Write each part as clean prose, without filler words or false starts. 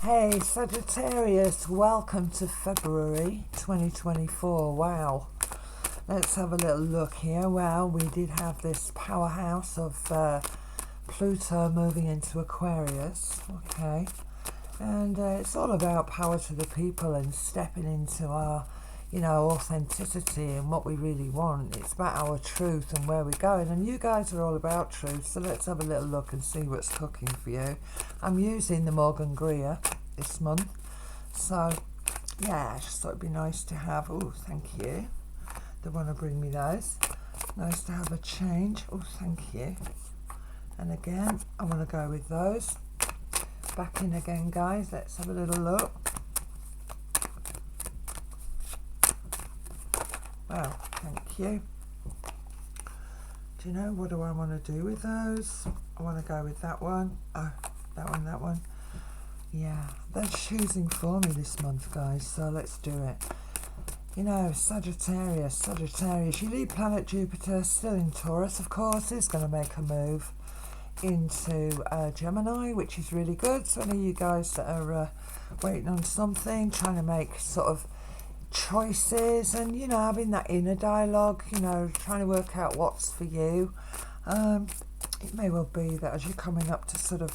Hey Sagittarius, welcome to February 2024. Wow, let's have a little look here. Well, we did have this powerhouse of Pluto moving into Aquarius, okay, and it's all about power to the people and stepping into our, authenticity and what we really want. It's about our truth and where we're going, and you guys are all about truth, so let's have a little look and see what's cooking for you. I'm using the Morgan Greer this month, so yeah, I just thought it'd be nice to have. Oh, thank you. They want to bring me those. Nice to have a change. Oh, thank you. And again, I want to go with those. Back in again, guys. Let's have a little look. Well, thank you. Do you know, what do I want to do with those? I want to go with that one. Oh, that one. Yeah, they're choosing for me this month, guys, so let's do it. Sagittarius, your lead planet Jupiter, still in Taurus, of course, is going to make a move into Gemini, which is really good. So any of you guys that are waiting on something, trying to make sort of choices and, having that inner dialogue, trying to work out what's for you. It may well be that as you're coming up to sort of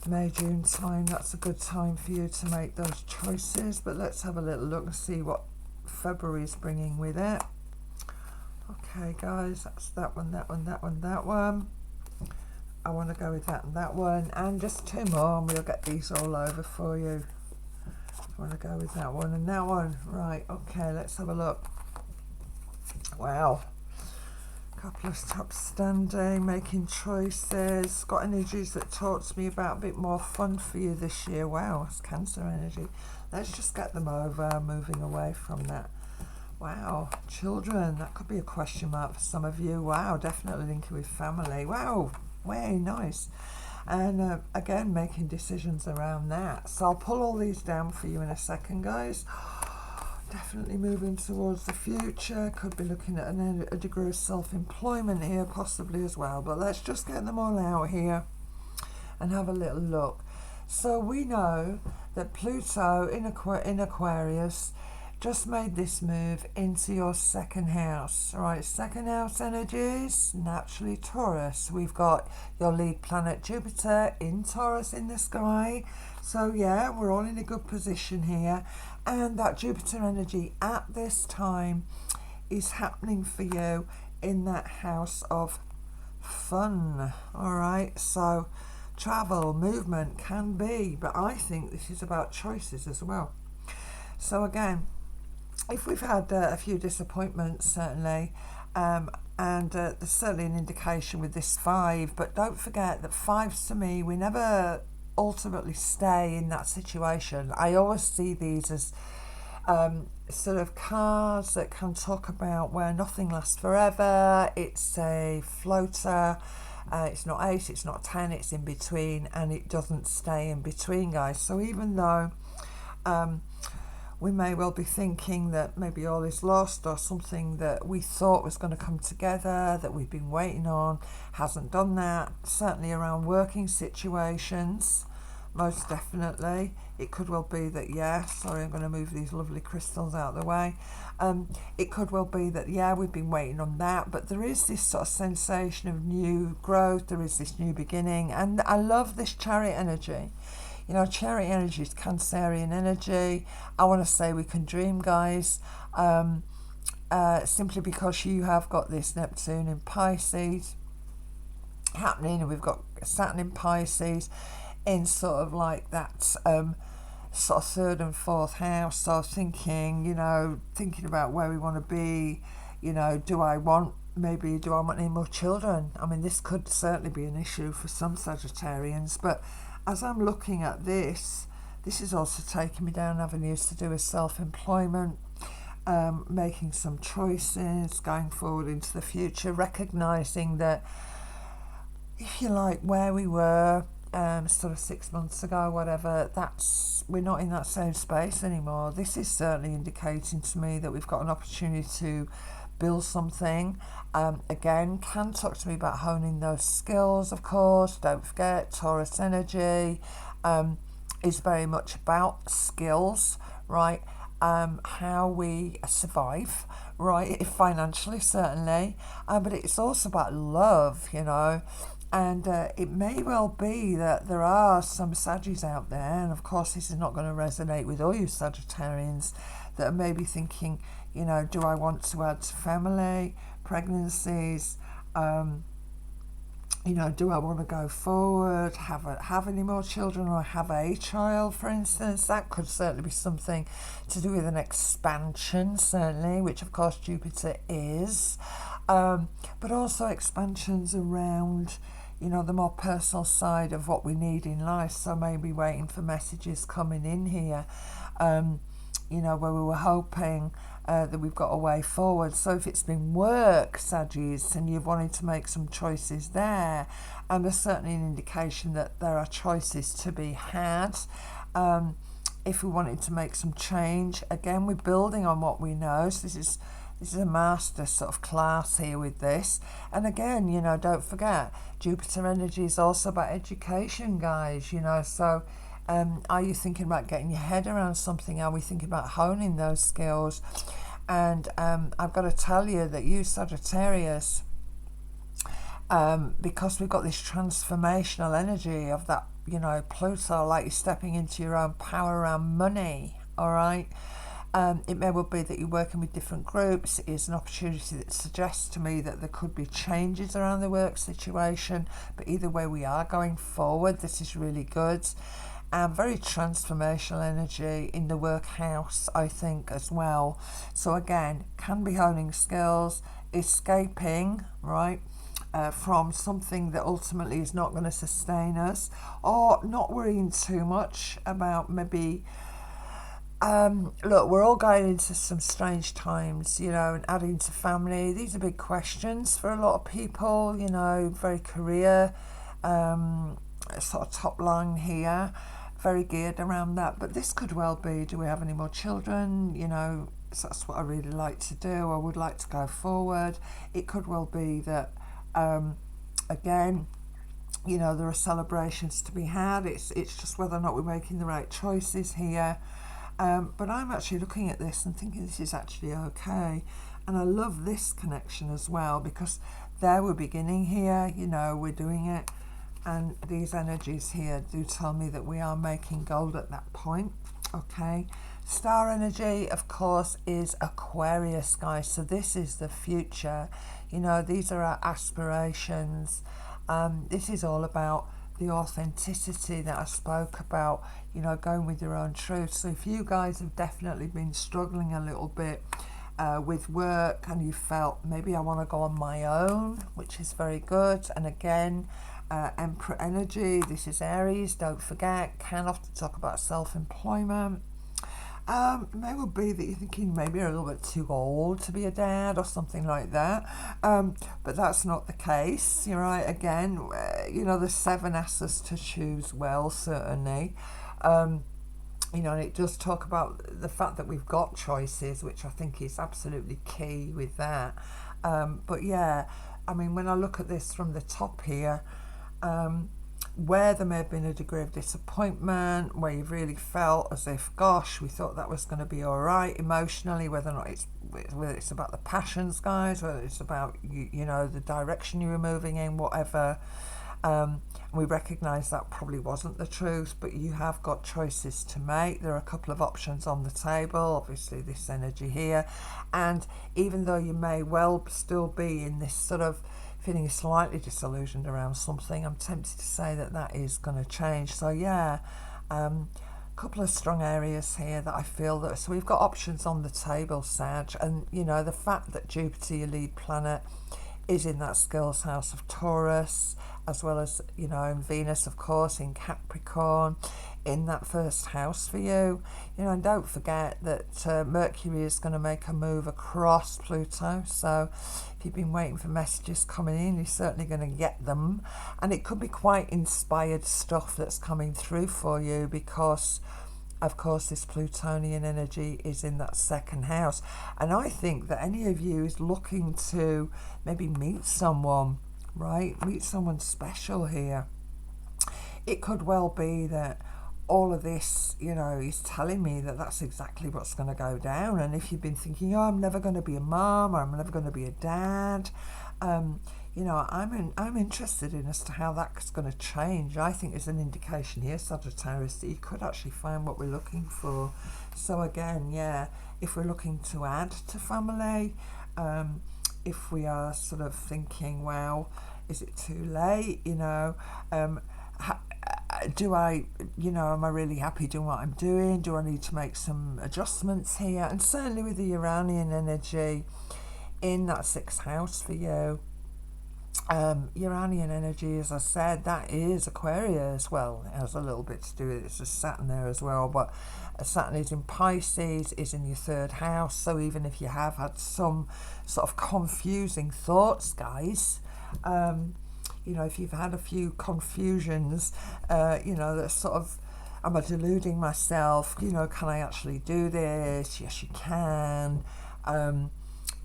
May, June time, that's a good time for you to make those choices. But let's have a little look and see what February is bringing with it. Okay, guys, that's that one. I want to go with that and that one, and just two more, and we'll get these all over for you. I want to go with that one and that one. Right, okay, let's have a look. Wow. Couple of top standing, making choices. Got energies that talk to me about a bit more fun for you this year. Wow, it's Cancer energy. Let's just get them over, moving away from that. Wow, children, that could be a question mark for some of you. Wow, definitely linking with family. Wow, very nice. And again, making decisions around that. So I'll pull all these down for you in a second, guys. Definitely moving towards the future. Could be looking at a degree of self-employment here, possibly as well. But let's just get them all out here and have a little look. So we know that Pluto in Aquarius just made this move into your second house. All right, second house energies, naturally Taurus. We've got your lead planet Jupiter in Taurus in the sky. So yeah, we're all in a good position here. And that Jupiter energy at this time is happening for you in that house of fun. All right, so travel, movement can be, but I think this is about choices as well. So again, if we've had a few disappointments, certainly, and there's certainly an indication with this 5, but don't forget that 5s to me, we never ultimately stay in that situation. I always see these as sort of cards that can talk about where nothing lasts forever. It's a floater. It's not 8, it's not 10, it's in between, and it doesn't stay in between, guys. So even though we may well be thinking that maybe all is lost, or something that we thought was going to come together that we've been waiting on hasn't done that, certainly around working situations, most definitely. It could well be that, sorry, I'm going to move these lovely crystals out of the way. It could well be that, we've been waiting on that, but there is this sort of sensation of new growth, there is this new beginning, and I love this Chariot energy. Chariot energy is Cancerian energy. I want to say we can dream, guys, simply because you have got this Neptune in Pisces happening, and we've got Saturn in Pisces in sort of like that sort of 3rd and 4th house. So thinking about where we want to be. Do I want any more children? I mean, this could certainly be an issue for some Sagittarians, but as I'm looking at this is also taking me down avenues to do with self-employment, making some choices, going forward into the future, recognising that, if you like, where we were sort of 6 months ago, whatever, we're not in that same space anymore. This is certainly indicating to me that we've got an opportunity to build something. Again, can talk to me about honing those skills, of course. Don't forget Taurus energy. is very much about skills, right? How we survive, right? Financially, certainly, but it's also about love, you know. And it may well be that there are some Saggies out there, and of course, this is not going to resonate with all you Sagittarians that are maybe thinking, you know, do I want to add to family, pregnancies? You know, do I want to go forward, have any more children, or have a child, for instance? That could certainly be something to do with an expansion, certainly, which of course Jupiter is. But also expansions around, you know, the more personal side of what we need in life. So maybe waiting for messages coming in here, you know, where we were hoping that we've got a way forward. So if it's been work, Saggies, and you've wanted to make some choices there, and there's certainly an indication that there are choices to be had. If we wanted to make some change, again, we're building on what we know. So this is a master sort of class here with this. And again, you know, don't forget, Jupiter energy is also about education, guys, you know. So are you thinking about getting your head around something? Are we thinking about honing those skills? And I've got to tell you that you Sagittarius, because we've got this transformational energy of that, you know, Pluto, like you're stepping into your own power around money, all right? It may well be that you're working with different groups. It is an opportunity that suggests to me that there could be changes around the work situation, but either way we are going forward. This is really good. Very transformational energy in the work house, I think, as well. So again, can be honing skills, escaping, right, from something that ultimately is not going to sustain us, or not worrying too much about maybe look, we're all going into some strange times, you know, and adding to family. These are big questions for a lot of people, you know, very career, sort of top line here, very geared around that. But this could well be, do we have any more children? You know, so that's what I really like to do. I would like to go forward. It could well be that, again, you know, there are celebrations to be had. It's just whether or not we're making the right choices here. But I'm actually looking at this and thinking this is actually okay. And I love this connection as well, because there we're beginning here, you know, we're doing it. And these energies here do tell me that we are making gold at that point, okay? Star energy, of course, is Aquarius, guys. So this is the future. You know, these are our aspirations. This is all about the authenticity that I spoke about, you know, going with your own truth. So if you guys have definitely been struggling a little bit with work and you felt maybe I want to go on my own, which is very good. And again, Emperor energy, this is Aries, don't forget, can often talk about self-employment. It may well be that you're thinking maybe you're a little bit too old to be a dad or something like that, but that's not the case. You're right. Again, you know, the 7 asks us to choose well, certainly. You know, and it does talk about the fact that we've got choices, which I think is absolutely key with that. But yeah, I mean, when I look at this from the top here, where there may have been a degree of disappointment, where you've really felt as if, gosh, we thought that was going to be all right emotionally, whether it's about the passions, guys, whether it's about you know, the direction you were moving in, whatever. We recognise that probably wasn't the truth, but you have got choices to make. There are a couple of options on the table, obviously this energy here, and even though you may well still be in this sort of feeling slightly disillusioned around something, I'm tempted to say that that is going to change. So yeah, a couple of strong areas here that I feel that, so we've got options on the table, Sag, and you know, the fact that Jupiter, your lead planet, is in that skills house of Taurus, as well as, you know, in Venus, of course, in Capricorn, in that first house for you. You know, and don't forget that Mercury is going to make a move across Pluto. So if you've been waiting for messages coming in, you're certainly going to get them. And it could be quite inspired stuff that's coming through for you, because of course this Plutonian energy is in that second house. And I think that any of you is looking to maybe meet someone, right? Meet someone special here. It could well be that all of this, you know, is telling me that that's exactly what's going to go down. And if you've been thinking, oh, I'm never going to be a mum, or I'm never going to be a dad, you know, I'm interested in as to how that's going to change. I think there's an indication here, Sagittarius, that you could actually find what we're looking for. So again, yeah, if we're looking to add to family, if we are sort of thinking, well, is it too late? You know, do I, you know, am I really happy doing what I'm doing? Do I need to make some adjustments here? And certainly with the Uranian energy in that 6th house for you, Uranian energy, as I said, that is Aquarius. Well, it has a little bit to do with it. It's a Saturn there as well, but Saturn is in Pisces, is in your 3rd house. So even if you have had some sort of confusing thoughts, guys, you know, if you've had a few confusions, you know, that sort of, am I deluding myself? You know, can I actually do this? Yes, you can.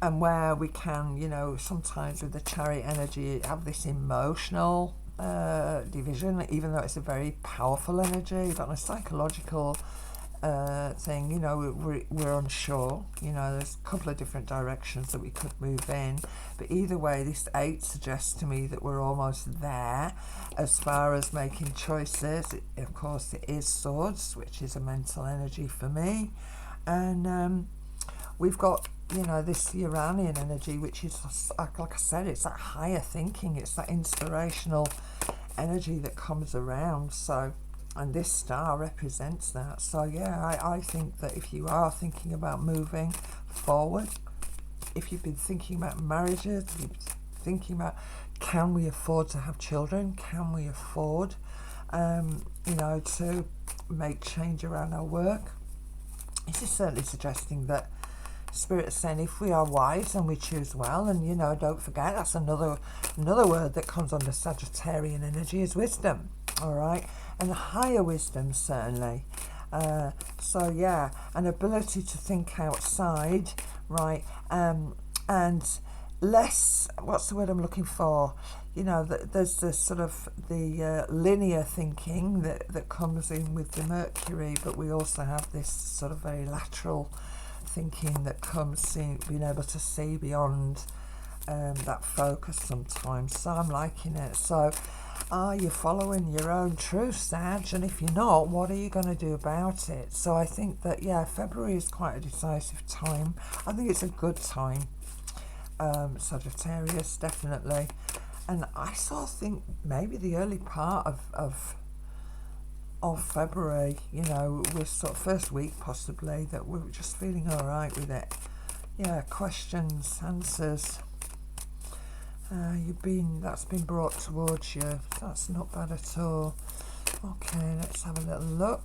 And where we can, you know, sometimes with the Chariot energy, have this emotional division, even though it's a very powerful energy, but on a psychological thing, you know, we're unsure. You know, there's a couple of different directions that we could move in, but either way, this 8 suggests to me that we're almost there as far as making choices. Of course, it is Swords, which is a mental energy for me, and we've got, you know, this Uranian energy, which is, like I said, it's that higher thinking, it's that inspirational energy that comes around. So, and this star represents that. So yeah, I think that if you are thinking about moving forward, if you've been thinking about marriages, if you've been thinking about, can we afford to have children? Can we afford, you know, to make change around our work? This is certainly suggesting that Spirit is saying, if we are wise and we choose well, and, you know, don't forget, that's another word that comes under Sagittarian energy is wisdom, all right, and higher wisdom, certainly. So yeah, an ability to think outside, right, and less, what's the word I'm looking for? You know, there's this sort of the linear thinking that comes in with the Mercury, but we also have this sort of very lateral thinking that comes being able to see beyond that focus sometimes. So I'm liking it. So are you following your own truth, Sag? And if you're not, what are you going to do about it? So I think that, yeah, February is quite a decisive time. I think it's a good time, Sagittarius, definitely. And I sort of think maybe the early part of February, you know, we're sort of first week possibly, that we're just feeling all right with it. Yeah, questions, answers. That's been brought towards you. That's not bad at all. Okay, let's have a little look.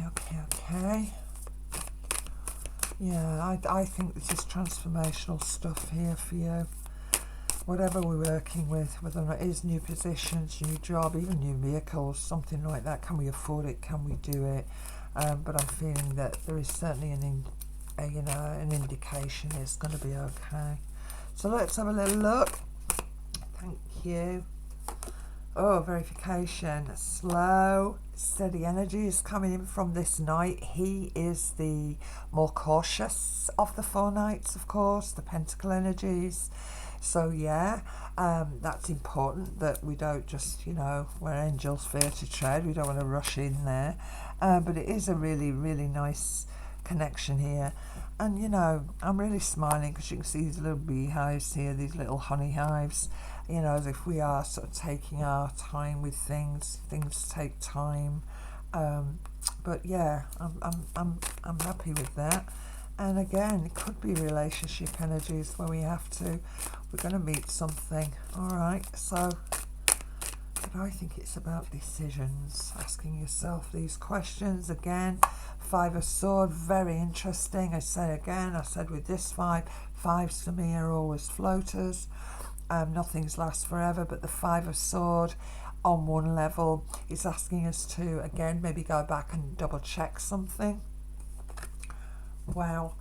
Okay. Yeah, I think this is transformational stuff here for you. Whatever we're working with, whether or not it is new positions, new job, even new vehicles, something like that. Can we afford it? Can we do it? But I'm feeling that there is certainly an indication it's going to be okay. So let's have a little look. Thank you. Oh, verification. Slow, steady energy is coming in from this Knight. He is the more cautious of the 4 Knights, of course, the Pentacle energies. So yeah, that's important that we don't just, you know, where angels fear to tread, we don't want to rush in there. But it is a really, really nice connection here. And, you know, I'm really smiling because you can see these little beehives here, these little honey hives. You know, as if we are sort of taking our time with things take time. But yeah, I'm happy with that. And again, it could be relationship energies where we're going to meet something. All right, so, but I think it's about decisions, asking yourself these questions. Again, 5 of Swords, very interesting. I said with this 5s to me are always floaters. Nothing's lasts forever, but the 5 of Swords on one level is asking us to, again, maybe go back and double check something. Well,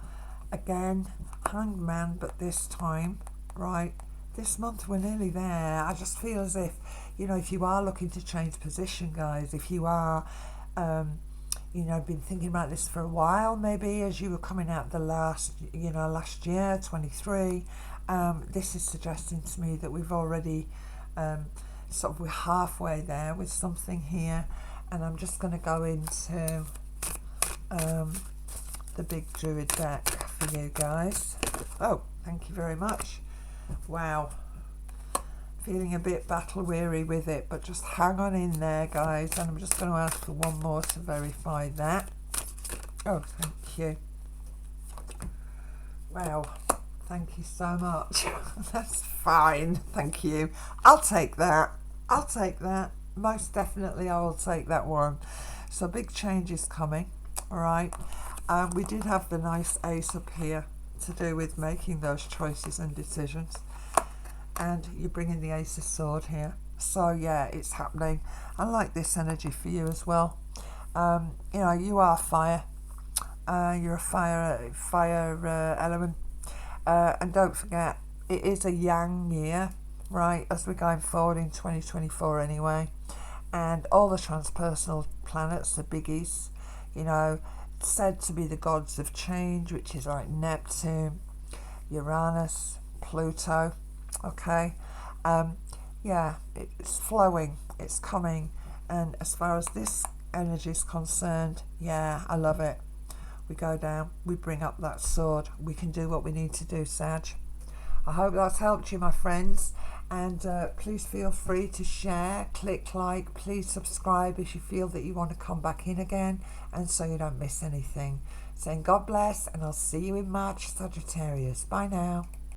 again, Hanged Man, but this time, right, this month we're nearly there. I just feel as if, you know, if you are looking to change position, guys, if you are, you know, been thinking about this for a while, maybe as you were coming out the last year, 23, this is suggesting to me that we've already, we're halfway there with something here. And I'm just going to go into the big Druid deck for you guys. Oh, thank you very much. Wow. Feeling a bit battle weary with it, but just hang on in there, guys. And I'm just going to ask for one more to verify that. Oh, thank you. Wow. Thank you so much. That's fine. Thank you. I'll take that. I'll take that. Most definitely I will take that one. So big change is coming. All right. We did have the nice ace up here to do with making those choices and decisions. And you're bringing the ace of sword here. So yeah, it's happening. I like this energy for you as well. You know, you are fire. You're a fire element. And don't forget, it is a yang year, right, as we're going forward in 2024 anyway. And all the transpersonal planets, the biggies, you know, said to be the gods of change, which is like Neptune, Uranus, Pluto. Okay, yeah, it's flowing, it's coming. And as far as this energy is concerned, yeah, I love it. We go down, we bring up that sword, we can do what we need to do, Sag. I hope that's helped you, my friends. And please feel free to share, click like, please subscribe if you feel that you want to come back in again, and so you don't miss anything. Saying God bless, and I'll see you in March, Sagittarius. Bye now.